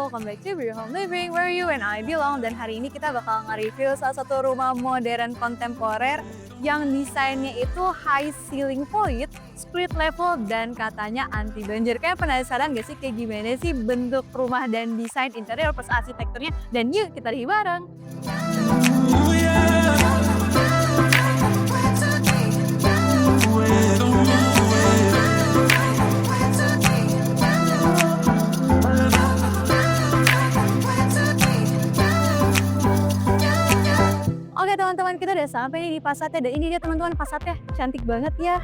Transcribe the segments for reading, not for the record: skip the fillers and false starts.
welcome back to Be Home Living where you and I belong. Dan hari ini kita bakal nge-review salah satu rumah modern kontemporer yang desainnya itu high ceiling point, street level, dan katanya anti banjir. Kayak penasaran gak sih kayak gimana sih bentuk rumah dan desain interior plus arsitekturnya? Dan yuk kita review bareng. Oke teman-teman, kita udah sampai nih di Passatnya dan ini dia teman-teman Passatnya, cantik banget ya.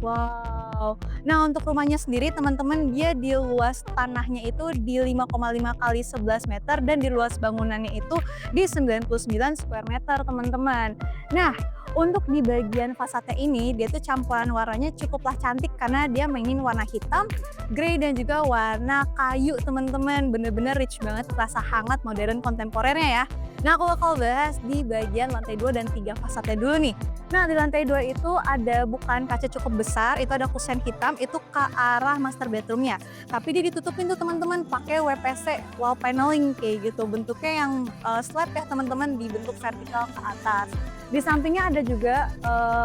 Wow. Nah untuk rumahnya sendiri teman-teman, dia di luas tanahnya itu di 5,5 kali 11 meter dan di luas bangunannya itu di 99 square meter teman-teman. Nah untuk di bagian fasadnya ini dia tuh campuran warnanya cukuplah cantik karena dia mainin warna hitam, grey, dan juga warna kayu teman-teman. Bener-bener rich banget, rasa hangat modern kontemporernya ya. Nah aku bakal bahas di bagian lantai 2 dan 3 fasadnya dulu nih. Nah di lantai 2 itu ada bukaan kaca cukup besar, itu ada kusen hitam, itu ke arah master bedroomnya. Tapi dia ditutupin tuh teman-teman pakai WPC wall paneling kayak gitu. Bentuknya yang slab ya teman-teman, dibentuk vertikal ke atas. Di sampingnya ada juga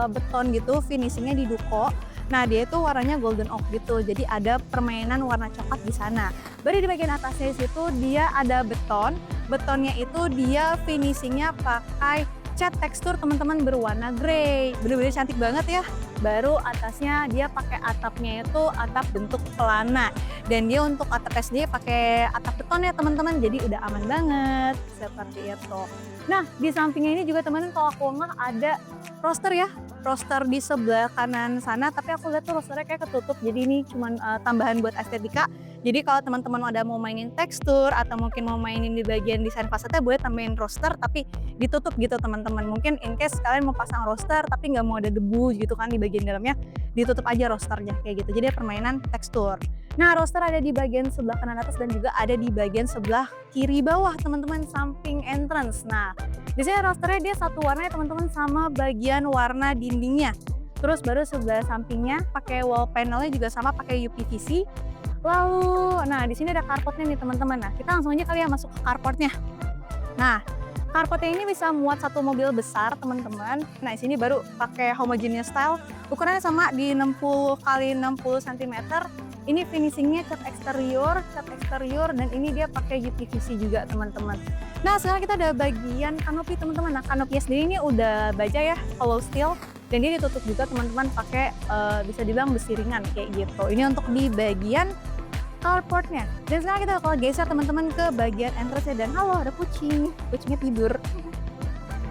beton gitu, finishingnya di duko. Nah dia itu warnanya golden oak gitu, jadi ada permainan warna coklat di sana. Baru di bagian atasnya situ dia ada beton. Betonnya itu dia finishingnya pakai cat tekstur teman-teman berwarna grey, bener-bener cantik banget ya. Baru atasnya dia pakai atapnya itu atap bentuk pelana, dan dia untuk atapnya sendiri pakai atap beton ya teman-teman, jadi udah aman banget seperti itu. Nah di sampingnya ini juga teman-teman kalau aku nggak ada roster ya, roster di sebelah kanan sana, tapi aku lihat tuh rosternya kayak ketutup, jadi ini cuman tambahan buat estetika. Jadi kalau teman-teman ada mau mainin tekstur atau mungkin mau mainin di bagian desain fasadnya, boleh tambahin roster tapi ditutup gitu teman-teman. Mungkin in case kalian mau pasang roster tapi nggak mau ada debu gitu kan di bagian dalamnya, ditutup aja rosternya kayak gitu. Jadi permainan tekstur. Nah roster ada di bagian sebelah kanan atas dan juga ada di bagian sebelah kiri bawah teman-teman, samping entrance. Nah di sini rosternya dia satu warnanya teman-teman sama bagian warna dindingnya. Terus baru sebelah sampingnya pakai wall panelnya juga sama pakai UPVC. Lalu, nah di sini ada carportnya nih teman-teman. Nah kita langsung aja kali ya masuk ke carportnya. Nah carportnya ini bisa muat satu mobil besar teman-teman. Nah di sini baru pakai homogeneous style. Ukurannya sama di 60 kali 60 cm. Ini finishingnya cat eksterior, dan ini dia pakai UPVC juga teman-teman. Nah sekarang kita ada bagian kanopi teman-teman. Nah kanopinya sendiri ini udah baja ya, hollow steel, dan dia ditutup juga teman-teman pakai bisa dibilang besi ringan kayak gitu. Ini untuk di bagian carportnya. Dan sekarang kita bakal geser teman-teman ke bagian entrance dan halo ada kucingnya tidur.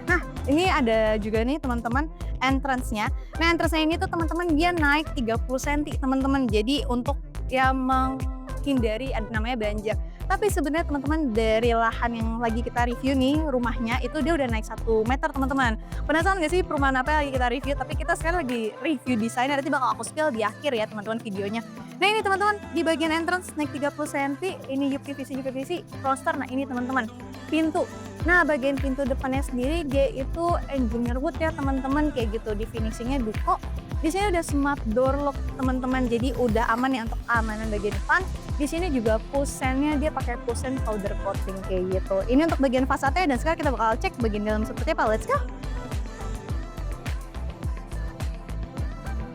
Nah ini ada juga nih teman-teman entrance-nya. Nah entrance-nya ini tuh teman-teman dia naik 30 cm teman-teman. Jadi untuk ya menghindari namanya banjir. Tapi sebenarnya teman-teman dari lahan yang lagi kita review nih rumahnya itu dia udah naik 1 meter teman-teman. Penasaran gak sih perumahan apa yang lagi kita review? Tapi kita sekarang lagi review desainnya, nanti bakal aku spill di akhir ya teman-teman videonya. Nah ini teman-teman di bagian entrance naik 30 cm, ini UPVC roster. Nah ini teman-teman pintu. Nah bagian pintu depannya sendiri dia itu engineer wood ya teman-teman kayak gitu, di finishingnya duko. Di sini udah smart door lock teman-teman, jadi udah aman ya untuk keamanan bagian depan. Di sini juga kusennya dia pakai kusen powder coating kayak gitu. Ini untuk bagian fasadnya dan sekarang kita bakal cek bagian dalam seperti apa. Let's go.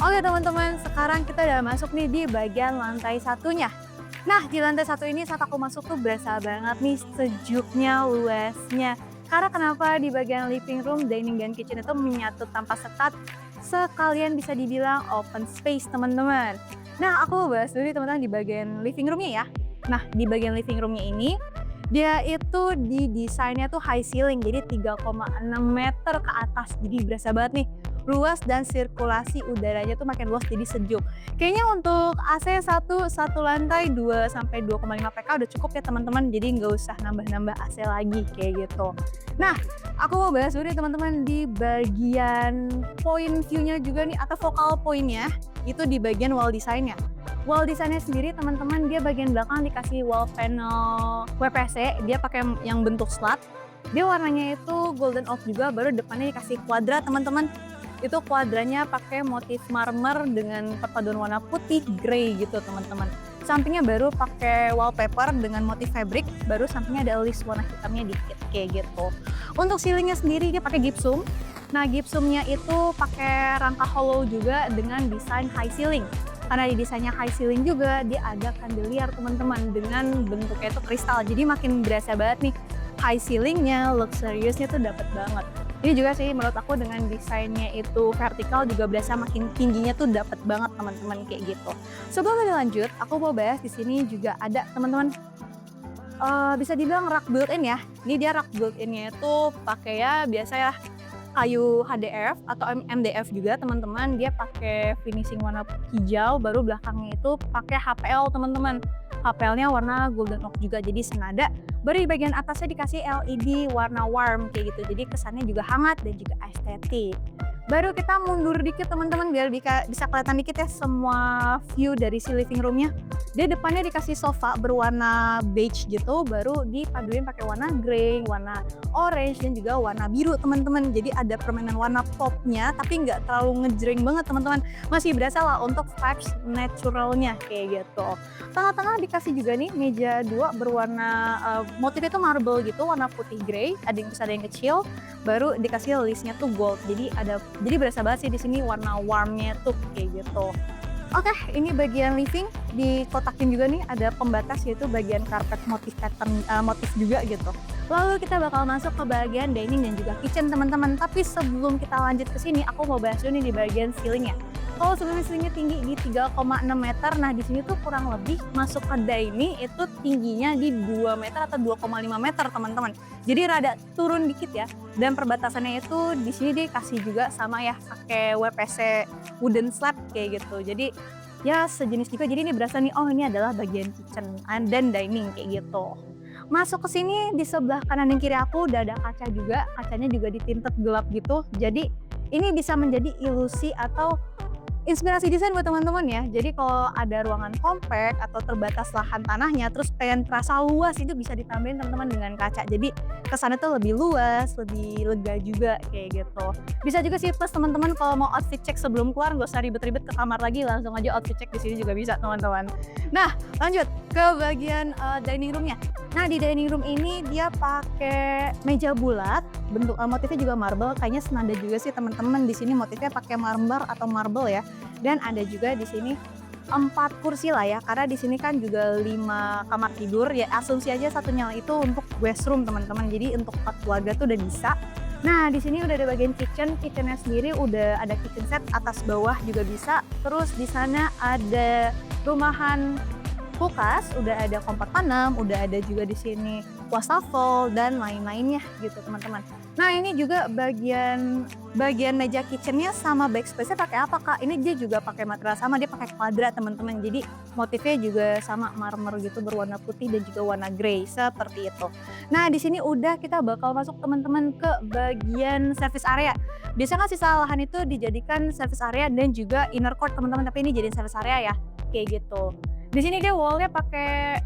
Oke teman-teman, sekarang kita udah masuk nih di bagian lantai satunya. Nah di lantai satu ini saat aku masuk tuh berasa banget nih sejuknya, luasnya. Karena kenapa di bagian living room, dining, dan kitchen itu menyatu tanpa sekat, sekalian bisa dibilang open space teman-teman. Nah aku bahas dulu teman-teman di bagian living roomnya ya. Nah di bagian living roomnya ini dia itu di desainnya tuh high ceiling, jadi 3,6 meter ke atas, jadi berasa banget nih luas dan sirkulasi udaranya tuh makin luas jadi sejuk. Kayaknya untuk AC satu lantai 2 sampai 2,5 PK udah cukup ya teman-teman, jadi nggak usah nambah-nambah AC lagi kayak gitu. Nah aku mau bahas dulu nih teman-teman di bagian point view-nya juga nih atau focal point-nya itu di bagian wall design-nya. Wall desainnya sendiri teman-teman dia bagian belakang dikasih wall panel WPC, dia pakai yang bentuk slat. Dia warnanya itu golden oak juga, baru depannya dikasih kuadrat teman-teman. Itu kuadrannya pakai motif marmer dengan perpaduan warna putih grey gitu teman-teman. Sampingnya baru pakai wallpaper dengan motif fabric, baru sampingnya ada list warna hitamnya dikit kayak gitu. Untuk ceilingnya sendiri dia pakai gypsum. Nah, gypsumnya itu pakai rangka hollow juga dengan desain high ceiling. Karena di desainnya high ceiling juga, dia ada chandelier teman-teman dengan bentuknya itu kristal. Jadi makin berasa banget nih high ceilingnya, luxuriousnya tuh dapet banget. Ini juga sih menurut aku dengan desainnya itu vertikal juga berasa makin tingginya tuh dapet banget teman-teman kayak gitu. Sebelum lebih lanjut, aku mau bahas di sini juga ada teman-teman bisa dibilang rak built-in ya. Ini dia rak built-innya itu pakai ya biasa ya kayu HDF atau MDF juga teman-teman. Dia pakai finishing warna hijau, baru belakangnya itu pakai HPL teman-teman. HPL-nya warna golden oak juga, jadi senada. Baru di bagian atasnya dikasih LED warna warm kayak gitu, jadi kesannya juga hangat dan juga estetik. Baru kita mundur dikit teman-teman biar bisa kelihatan dikit ya semua view dari si living roomnya. Dia depannya dikasih sofa berwarna beige gitu, baru dipaduin pakai warna grey, warna orange dan juga warna biru teman-teman. Jadi ada permainan warna popnya tapi nggak terlalu ngejreng banget teman-teman. Masih berasa lah untuk vibes naturalnya kayak gitu. Tengah-tengah dikasih juga nih meja dua berwarna motifnya itu marble gitu, warna putih grey, ada yang besar ada yang kecil. Baru dikasih listnya tuh gold. Jadi berasa banget sih di sini warna warmnya tuh kayak gitu. Oke, ini bagian living dikotakin juga nih ada pembatas yaitu bagian karpet motif pattern motif juga gitu. Lalu kita bakal masuk ke bagian dining dan juga kitchen teman-teman. Tapi sebelum kita lanjut ke sini, aku mau bahas dulu nih di bagian ceilingnya. Kalau sebelumnya ceilingnya tinggi di 3,6 meter, nah di sini tuh kurang lebih masuk ke dining itu tingginya di 2 meter atau 2,5 meter teman-teman. Jadi rada turun dikit ya. Dan perbatasannya itu di sini dikasih juga sama ya pakai WPC wooden slab kayak gitu. Jadi ya sejenis juga. Jadi ini berasa nih oh ini adalah bagian kitchen dan dining kayak gitu. Masuk ke sini di sebelah kanan dan kiri aku udah ada kaca juga. Kacanya juga ditinted gelap gitu. Jadi ini bisa menjadi ilusi atau inspirasi desain buat teman-teman ya. Jadi kalau ada ruangan compact atau terbatas lahan tanahnya terus pengen terasa luas itu bisa ditambahin teman-teman dengan kaca. Jadi kesannya tuh lebih luas, lebih lega juga kayak gitu. Bisa juga sih plus teman-teman kalau mau outfit check sebelum keluar nggak usah ribet-ribet ke kamar lagi, langsung aja outfit check di sini juga bisa teman-teman. Nah, lanjut ke bagian dining roomnya. Nah, di dining room ini dia pakai meja bulat, bentuk motifnya juga marble, kayaknya senada juga sih teman-teman. Di sini motifnya pakai marmer atau marble ya. Dan ada juga di sini 4 kursi lah ya, karena di sini kan juga 5 kamar tidur ya, asumsi aja satunya itu untuk guest room teman-teman. Jadi untuk 4 keluarga tuh udah bisa. Nah, di sini udah ada bagian kitchennya sendiri udah ada kitchen set atas bawah juga bisa. Terus di sana ada rumahan kulkas, udah ada kompor tanam, udah ada juga di sini wastafel dan lain-lainnya gitu teman-teman. Nah, ini juga bagian meja kitchennya sama backspace-nya pakai apa Kak? Ini dia juga pakai material sama, dia pakai kuadrat teman-teman. Jadi motifnya juga sama marmer gitu berwarna putih dan juga warna grey seperti itu. Nah, di sini udah kita bakal masuk teman-teman ke bagian service area. Biasanya kan sisa lahan itu dijadikan service area dan juga inner court teman-teman, tapi ini jadiin service area ya, kayak gitu. Di sini dia wallnya pakai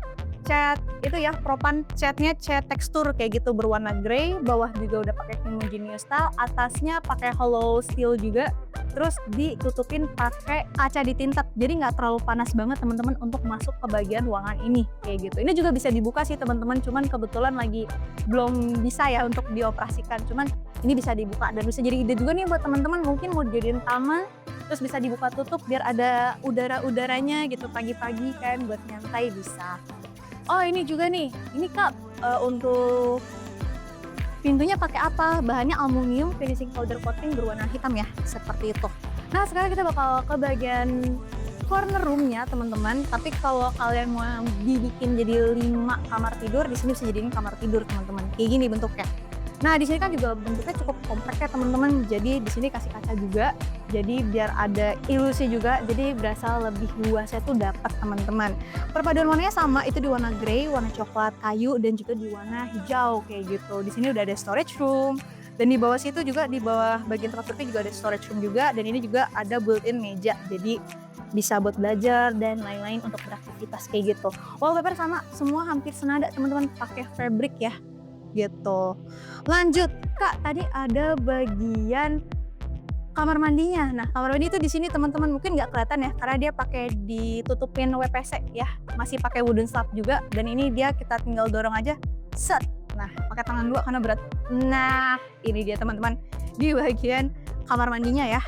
cat itu ya, propan catnya cat tekstur kayak gitu berwarna grey, bawah juga udah pakai homogeneous style, atasnya pakai hollow steel juga, terus ditutupin pakai kaca ditinted. Jadi nggak terlalu panas banget teman-teman untuk masuk ke bagian ruangan ini kayak gitu. Ini juga bisa dibuka sih teman-teman, cuman kebetulan lagi belum bisa ya untuk dioperasikan. Cuman ini bisa dibuka dan bisa jadi ide juga nih buat teman-teman mungkin mau jadiin taman. Terus bisa dibuka tutup biar ada udara-udaranya gitu pagi-pagi kan buat nyantai bisa. Oh ini juga nih, ini Kak untuk pintunya pakai apa? Bahannya aluminium finishing powder coating berwarna hitam ya, seperti itu. Nah sekarang kita bakal ke bagian corner roomnya teman-teman. Tapi kalau kalian mau dibikin jadi 5 kamar tidur, di sini bisa jadiin kamar tidur teman-teman. Kayak gini bentuknya. Nah di sini kan juga bentuknya cukup kompak ya teman-teman. Jadi di sini kasih kaca juga. Jadi biar ada ilusi juga. Jadi berasa lebih luasnya tuh dapat teman-teman. Perpaduan warnanya sama, itu di warna grey, warna coklat kayu dan juga di warna hijau kayak gitu. Di sini udah ada storage room. Dan di bawah situ juga di bawah bagian tempat duduk juga ada storage room juga. Dan ini juga ada built-in meja. Jadi bisa buat belajar dan lain-lain untuk beraktivitas kayak gitu. Wallpaper sama, semua hampir senada teman-teman pakai fabric ya. Gitu. Lanjut Kak, tadi ada bagian kamar mandinya. Nah, kamar mandi itu di sini teman-teman mungkin nggak kelihatan ya, karena dia pakai ditutupin WPC ya, masih pakai wooden slab juga. Dan ini dia kita tinggal dorong aja, set. Nah, pakai tangan dua karena berat. Nah, ini dia teman-teman di bagian kamar mandinya ya.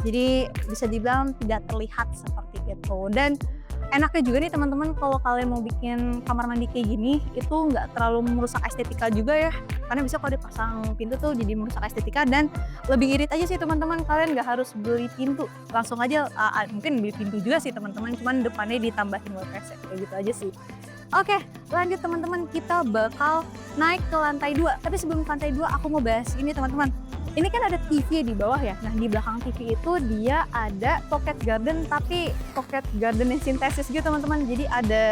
Jadi bisa dibilang tidak terlihat seperti itu. Dan enaknya juga nih teman-teman kalau kalian mau bikin kamar mandi kayak gini itu nggak terlalu merusak estetika juga ya, karena bisa kalau dipasang pintu tuh jadi merusak estetika dan lebih irit aja sih teman-teman. Kalian nggak harus beli pintu, langsung aja mungkin beli pintu juga sih teman-teman, cuman depannya ditambahin WPC kayak gitu aja sih. Oke, lanjut teman-teman, kita bakal naik ke lantai 2. Tapi sebelum ke lantai 2 aku mau bahas ini teman-teman. Ini kan ada TV di bawah ya. Nah, di belakang TV itu dia ada pocket garden, tapi pocket garden yang sintesis gitu teman-teman. Jadi ada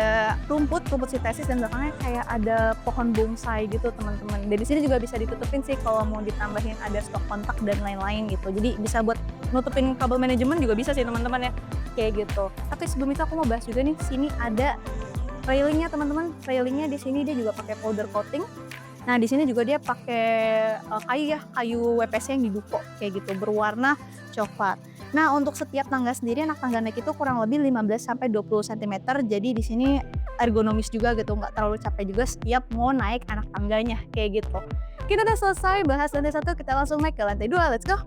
rumput sintesis dan belakangnya kayak ada pohon bonsai gitu teman-teman. Dan di sini juga bisa ditutupin sih kalau mau ditambahin ada stok kontak dan lain-lain gitu. Jadi bisa buat nutupin kabel manajemen juga bisa sih teman-teman ya. Kayak gitu. Tapi sebelum itu aku mau bahas juga nih, sini ada railingnya teman-teman. Railingnya di sini dia juga pakai powder coating. Nah, di sini juga dia pakai kayu WPC yang diduko kayak gitu, berwarna coklat. Nah, untuk setiap tangga sendiri anak tangga naik itu kurang lebih 15 sampai 20 cm. Jadi di sini ergonomis juga gitu, nggak terlalu capek juga setiap mau naik anak tangganya kayak gitu. Kita udah selesai bahas lantai 1, kita langsung naik ke lantai 2. Let's go.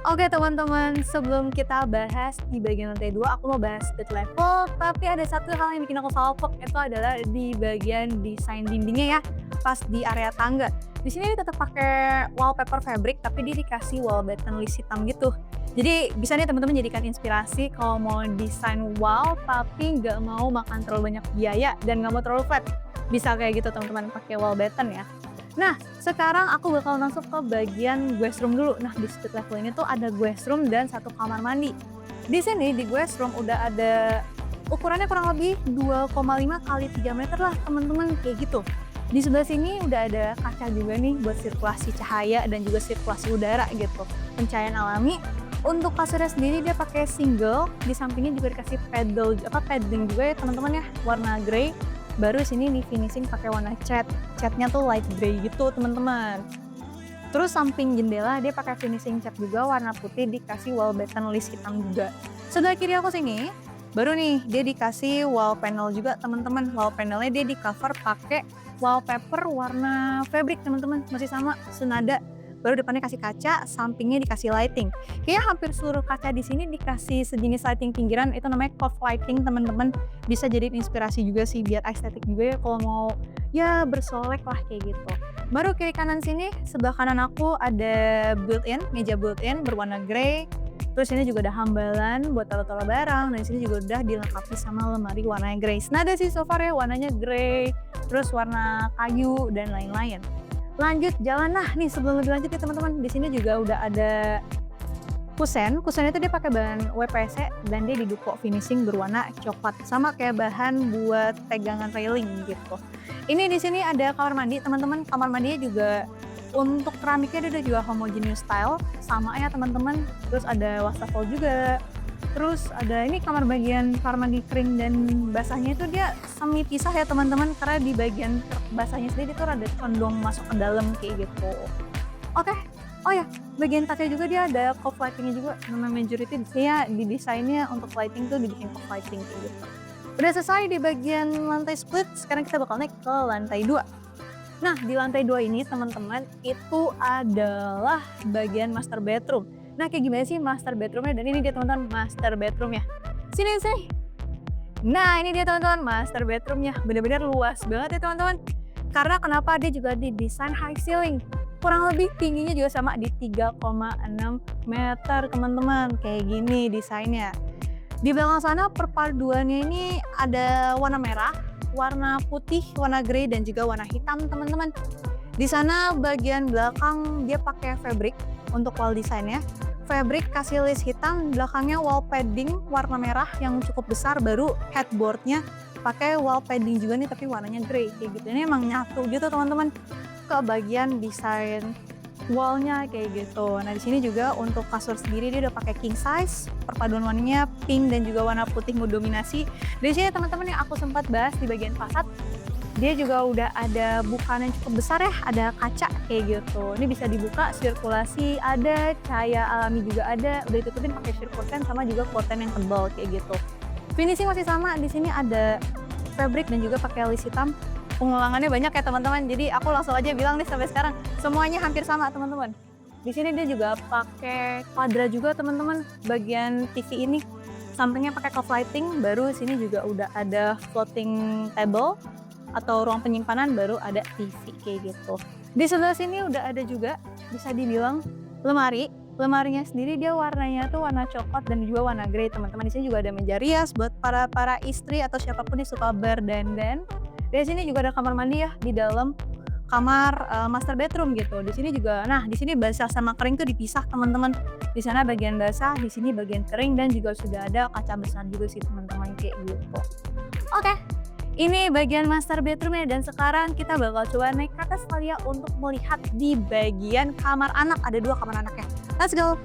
Oke teman-teman, sebelum kita bahas di bagian lantai 2, aku mau bahas speed level. Tapi ada satu hal yang bikin aku salpok, itu adalah di bagian desain dindingnya ya, pas di area tangga. Di sini dia tetap pakai wallpaper fabric, tapi dia dikasih wall button list hitam gitu. Jadi bisa nih teman-teman jadikan inspirasi kalau mau desain wall, tapi nggak mau makan terlalu banyak biaya dan nggak mau terlalu flat. Bisa kayak gitu teman-teman, pakai wall button ya. Nah, sekarang aku bakal masuk ke bagian guest room dulu. Nah, di speed level ini tuh ada guest room dan satu kamar mandi. Di sini di guest room udah ada ukurannya kurang lebih 2,5 kali 3 meter lah teman-teman, kayak gitu. Di sebelah sini udah ada kaca juga nih buat sirkulasi cahaya dan juga sirkulasi udara gitu. Pencahayaan alami. Untuk kasurnya sendiri dia pakai single, di sampingnya juga dikasih padding juga ya teman-teman ya, warna grey. Baru sini di finishing pakai warna catnya tuh light grey gitu teman-teman. Terus samping jendela dia pakai finishing cat juga warna putih, dikasih wall button list hitam juga. Sebelah kiri aku sini baru nih dia dikasih wall panel juga teman-teman. Wall panelnya dia di cover pakai wallpaper warna fabric teman-teman, masih sama senada. Baru depannya kasih kaca, sampingnya dikasih lighting. Kayaknya hampir seluruh kaca di sini dikasih sejenis lighting pinggiran, itu namanya cove lighting teman-teman. Bisa jadi inspirasi juga sih biar estetik juga ya kalau mau ya bersolek lah kayak gitu. Baru kiri kanan sini, sebelah kanan aku ada built-in, meja built-in berwarna grey. Terus ini juga ada hambalan buat taruh-taruh barang, dan sini juga udah dilengkapi sama lemari warnanya grey. Senada sih so far ya, warnanya grey, terus warna kayu dan lain-lain. Lanjut jalan. Nah nih sebelum lebih lanjut ya teman-teman, di sini juga udah ada kusen. Kusennya itu dia pakai bahan WPC dan dia diduko finishing berwarna coklat, sama kayak bahan buat pegangan railing gitu. Ini di sini ada kamar mandi teman-teman. Kamar mandinya juga untuk keramiknya dia udah juga homogeneous style sama ya teman-teman. Terus ada wastafel juga. Terus ada ini kamar mandi kering dan basahnya itu dia semi pisah ya teman-teman, karena di bagian basahnya sendiri itu rada condong masuk ke dalam kayak gitu. Oke. Oh ya, bagian kaca juga dia ada cove lightingnya juga. Nama majority dia di desainnya untuk lighting tuh dibikin cove lighting kayak gitu. Udah selesai di bagian lantai split, sekarang kita bakal naik ke lantai 2. Nah, di lantai 2 ini teman-teman itu adalah bagian master bedroom. Nah, kayak gimana sih master bedroomnya? Dan ini dia teman-teman master bedroomnya. Sini sih. Nah, ini dia teman-teman master bedroomnya. Bener-bener luas banget ya teman-teman. Karena kenapa dia juga didesain high ceiling. Kurang lebih tingginya juga sama di 3,6 meter teman-teman. Kayak gini desainnya. Di belakang sana perpaduannya ini ada warna merah, warna putih, warna grey, dan juga warna hitam teman-teman. Di sana bagian belakang dia pakai fabric untuk wall desainnya. Fabric kasih list hitam, belakangnya wall padding warna merah yang cukup besar, baru headboardnya pakai wall padding juga nih tapi warnanya grey kayak gitu. Ini emang nyatu gitu teman-teman ke bagian desain wallnya kayak gitu. Nah di sini juga untuk kasur sendiri dia udah pakai king size, perpaduan warnanya pink dan juga warna putih mendominasi. Di sini teman-teman yang aku sempat bahas di bagian fasad, Dia juga udah ada bukaan yang cukup besar ya, ada kaca kayak gitu. Ini bisa dibuka, sirkulasi ada, cahaya alami juga ada, udah ditutupin pakai sheer curtain sama juga curtain yang tebal kayak gitu. Finishing masih sama, di sini ada fabric dan juga pakai list hitam. Pengulangannya banyak ya teman-teman, jadi aku langsung aja bilang nih sampai sekarang semuanya hampir sama teman-teman. Di sini dia juga pakai quadra juga teman-teman, bagian TV ini sampingnya pakai cuff lighting, baru sini juga udah ada floating table atau ruang penyimpanan, baru ada TV kayak gitu. Di sebelah sini udah ada juga bisa dibilang lemari. Lemarinya sendiri dia warnanya tuh warna coklat dan juga warna grey teman-teman. Di sini juga ada meja rias buat para istri atau siapapun yang suka berdandan. Di sini juga ada kamar mandi ya di dalam kamar master bedroom gitu. Di sini juga, nah di sini basah sama kering tuh dipisah teman-teman. Di sana bagian basah, di sini bagian kering, dan juga sudah ada kaca besar juga sih teman-teman kayak gitu. Oke. Ini bagian master bedroomnya, dan sekarang kita bakal coba naik ke atas kali ya untuk melihat di bagian kamar anak. Ada 2 kamar anaknya. Let's go!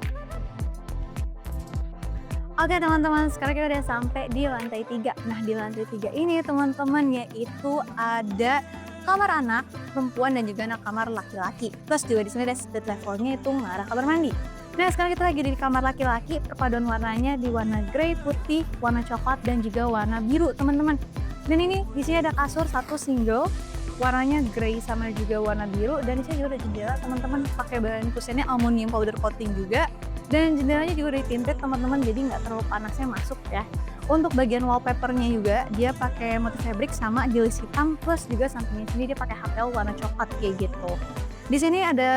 Oke teman-teman, sekarang kita udah sampai di lantai 3. Nah di lantai 3 ini teman-teman yaitu ada kamar anak perempuan dan juga kamar laki-laki. Terus juga di sini ada split levelnya itu mengarah kamar mandi. Nah sekarang kita lagi di kamar laki-laki, perpaduan warnanya di warna grey, putih, warna coklat, dan juga warna biru teman-teman. Dan ini di sini ada kasur satu single, warnanya grey sama juga warna biru, dan di sini juga ada jendela teman-teman, pakai bahan kusennya aluminium powder coating juga, dan jendelanya juga udah tinted teman-teman, jadi nggak terlalu panasnya masuk ya. Untuk bagian wallpapernya juga dia pakai motif fabric sama jenis hitam, plus juga sampingnya sini dia pakai HPL warna coklat kayak gitu. Di sini ada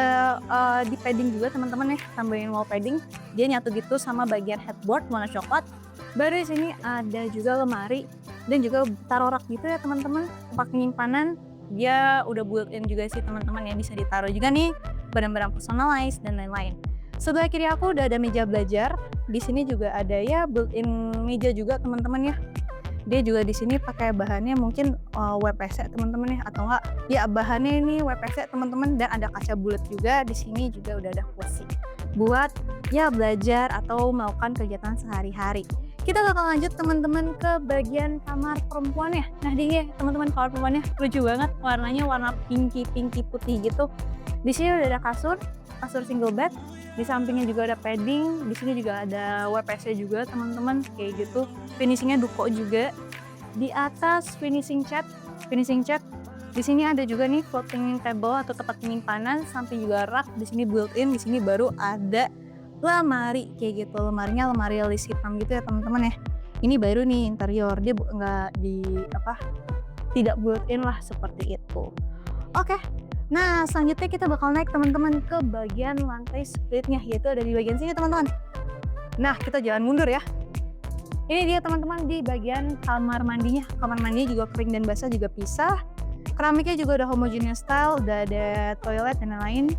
di padding juga teman-teman ya, tambahin wall padding, dia nyatu gitu sama bagian headboard warna coklat. Baru di sini ada juga lemari dan juga taruh rak gitu ya teman-teman, tempat penyimpanan. Dia udah built-in juga sih teman-teman, yang bisa ditaruh juga nih barang-barang personalized dan lain-lain. Sebelah kiri aku udah ada meja belajar. Di sini juga ada ya built-in meja juga teman-teman ya. Dia juga di sini pakai bahannya mungkin WPC teman-teman ya, atau enggak ya bahannya ini WPC teman-teman, dan ada kaca bulat juga. Di sini juga udah ada kursi buat ya belajar atau melakukan kegiatan sehari-hari. Kita bakal lanjut teman-teman ke bagian kamar perempuannya. Nah ini teman-teman kamar perempuannya lucu banget, warnanya warna pinky putih gitu. Di sini udah ada kasur single bed, di sampingnya juga ada padding, di sini juga ada WPC juga teman-teman kayak gitu. Finishingnya duko juga. Di atas finishing cat. Di sini ada juga nih floating table atau tempat penyimpanan, samping juga rak. Di sini built-in, di sini baru ada lemari kayak gitu. Lemarinya lemari list hitam gitu ya teman-teman ya. Ini baru nih interior, dia nggak tidak built-in lah seperti itu. Oke. Nah selanjutnya kita bakal naik teman-teman ke bagian lantai splitnya, yaitu ada di bagian sini teman-teman. Nah kita jalan mundur ya. Ini dia teman-teman di bagian kamar mandinya. Kamar mandinya juga kering dan basah juga pisah. Keramiknya juga udah homogeneous style, udah ada toilet dan lain-lain.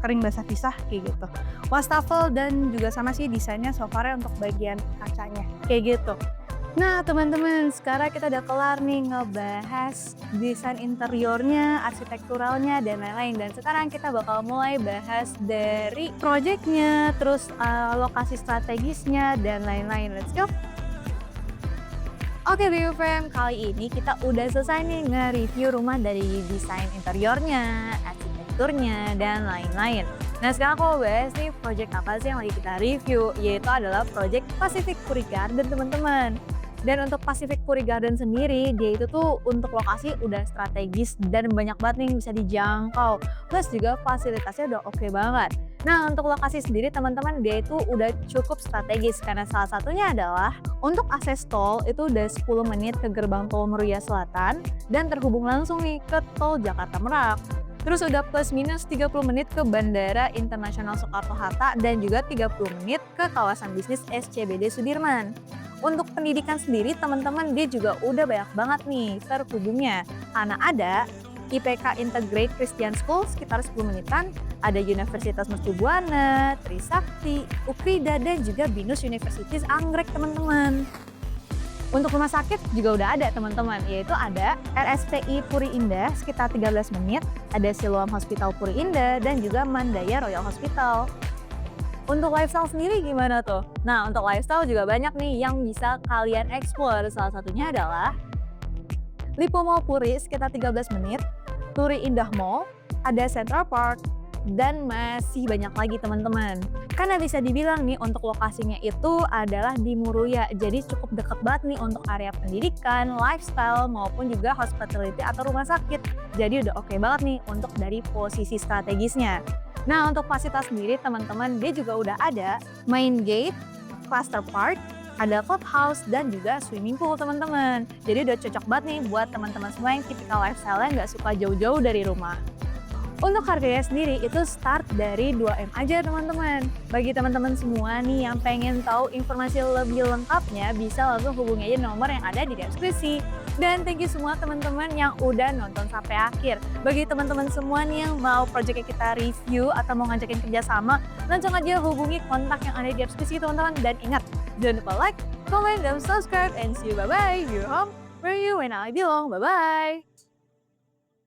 Kering basah pisah kayak gitu. Wastafel dan juga sama sih desainnya sofa-nya untuk bagian kacanya kayak gitu. Nah teman-teman, sekarang kita udah kelar nih ngebahas desain interiornya, arsitekturalnya, dan lain-lain. Dan sekarang kita bakal mulai bahas dari projectnya, terus lokasi strategisnya, dan lain-lain. Let's go! Oke BeauFam, kali ini kita udah selesai nih nge-review rumah dari desain interiornya, arsitekturnya, dan lain-lain. Nah sekarang aku mau bahas nih project apa sih yang lagi kita review, yaitu adalah project Pacific Puri Garden teman-teman. Dan untuk Pacific Puri Garden sendiri, dia itu tuh untuk lokasi udah strategis dan banyak banget nih yang bisa dijangkau. Plus juga fasilitasnya udah oke banget. Nah untuk lokasi sendiri teman-teman, dia itu udah cukup strategis karena salah satunya adalah untuk akses tol itu udah 10 menit ke gerbang tol Meruya Selatan dan terhubung langsung nih ke tol Jakarta Merak. Terus udah plus minus 30 menit ke Bandara Internasional Soekarno-Hatta dan juga 30 menit ke kawasan bisnis SCBD Sudirman. Untuk pendidikan sendiri teman-teman, dia juga udah banyak banget nih terhubungnya. Karena ada IPK Integrate Christian School sekitar 10 menitan, ada Universitas Mercu Buana, Trisakti, Ukrida, dan juga Binus Universitas Anggrek teman-teman. Untuk rumah sakit juga udah ada teman-teman, yaitu ada RSPI Puri Indah sekitar 13 menit, ada Siloam Hospital Puri Indah, dan juga Mandaya Royal Hospital. Untuk lifestyle sendiri gimana tuh? Nah untuk lifestyle juga banyak nih yang bisa kalian explore, salah satunya adalah Lipo Mall Puri sekitar 13 menit, Turi Indah Mall, ada Central Park, dan masih banyak lagi teman-teman. Karena bisa dibilang nih untuk lokasinya itu adalah di Muruya, jadi cukup deket banget nih untuk area pendidikan, lifestyle, maupun juga hospitality atau rumah sakit. Jadi udah oke banget nih untuk dari posisi strategisnya. Nah untuk fasilitas sendiri teman-teman dia juga udah ada main gate, cluster park, ada clubhouse, dan juga swimming pool teman-teman. Jadi udah cocok banget nih buat teman-teman semua yang tipikal lifestyle-nya nggak suka jauh-jauh dari rumah. Untuk harganya sendiri itu start dari 2M aja teman-teman. Bagi teman-teman semua nih yang pengen tahu informasi lebih lengkapnya bisa langsung hubungi aja nomor yang ada di deskripsi. Dan thank you semua teman-teman yang udah nonton sampai akhir. Bagi teman-teman semua nih yang mau project kita review atau mau ngajakin kerjasama, langsung aja hubungi kontak yang ada di deskripsi teman-teman. Dan ingat, jangan lupa like, comment, dan subscribe. And see you bye-bye. You're home where you and I belong. Bye-bye.